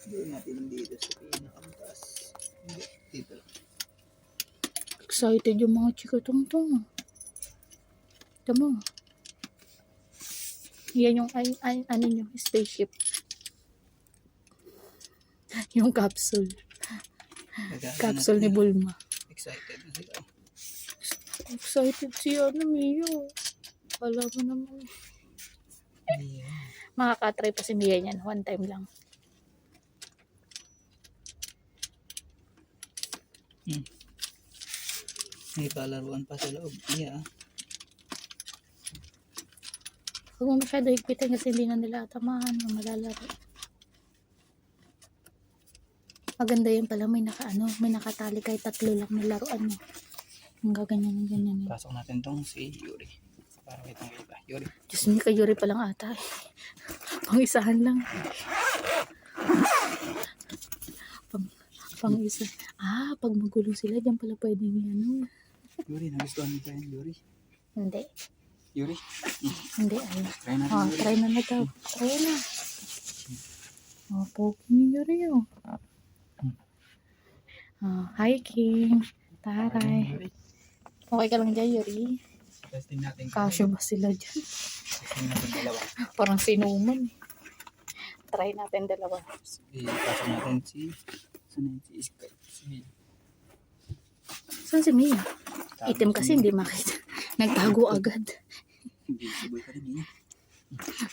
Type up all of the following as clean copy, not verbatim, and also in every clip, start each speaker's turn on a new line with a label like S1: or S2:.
S1: Doon natin dito sa pinakamataas. Hindi, dito lang.
S2: Excited yung mga chikatong to. Ito mo. Yan yung ano yung spaceship. Yung capsule. Capsule ni Bulma.
S1: Excited na sila.
S2: Excited siya na Mio. Wala mo naman.
S1: Yeah.
S2: Makakatry pa si Mia niyan. One time lang.
S1: May palaruan pa sa loob. Yeah.
S2: Huwag mo masyado higpitin kasi hindi na nila tamaan o malalaro. Maganda yun pala. May nakatali kahit 3 lang na laruan mo. Ang gaganyan.
S1: Pasok natin tong si Yuri. Para kitang kita. Yuri.
S2: Diyos me, kay Yuri pa lang ata. Pang-isahan lang. Pang-isa. Pag magulo sila, dyan pala pwedeng ano.
S1: Yuri, nagustuhan mo pa yan, Yuri?
S2: Hindi.
S1: Yuri?
S2: Hindi, ay.
S1: Try natin, Yuri.
S2: Try na daw. Try na. Pogi ni Yuri, hiking. Taray.
S1: Yuri.
S2: Okay ka lang dyan, Yuri?
S1: Testing natin.
S2: Kasyo ba sila dyan?
S1: Testing natin dalawa.
S2: Parang sinuman. Try natin dalawa.
S1: Pasok natin si... Saan si Sky?
S2: Saan si Mia? Itim kasi hindi makita. Nagtago agad.
S1: Invisible ka rin niya.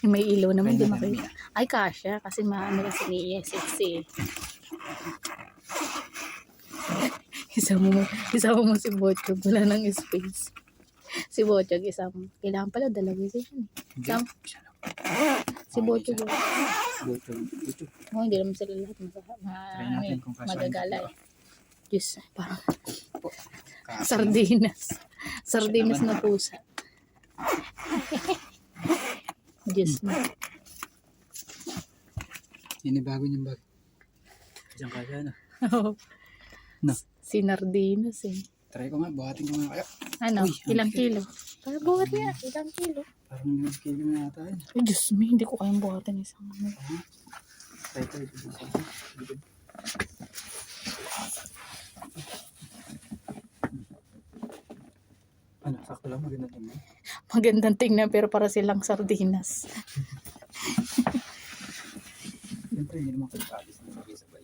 S2: May ilaw naman, hindi
S1: Try natin,
S2: makita. Ay, kasya. Kasi maano kasi ni sexy. Isama mo si Bochog. Wala nang space. Si Bochog isama. Kailangan pala dalawa siya. Isama. Si Bochog.
S1: Bochog.
S2: Hindi naman sila lahat
S1: natin kung kasya
S2: magagala
S1: sila.
S2: Diyos, parang sardinas. Sardinas na pusa. Diyos na.
S1: Inibago niyang bag. Isang kasya na. No.
S2: Sinardinas eh.
S1: Try ko nga, buhatin ko nga kaya.
S2: Ano?
S1: Uy,
S2: Ilang kilo? Para buhat niya. Ilang kilo?
S1: Parang yung kilo na yata yun.
S2: Ay, Diyos me. Hindi ko kayang buhatan isang ano.
S1: Try ko ito. Ano, sakto lang maganda naman.
S2: Magandang tingnan pero para silang sardinas.
S1: Siyempre, hindi naman kayo kaalis na sabay-sabay.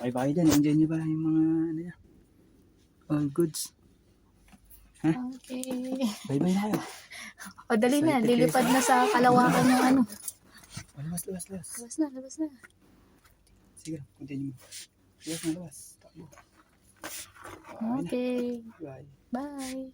S1: Bye-bye dyan. Enjoy nyo ba yung mga ano yan? All goods. Ha?
S2: Okay.
S1: Bye-bye na kayo.
S2: O, dali na. Lilipad na sa kalawakan ng ano.
S1: Labas.
S2: Labas na.
S1: Sige, continue mo. Labas. Takbo.
S2: Okay.
S1: Bye.
S2: Bye.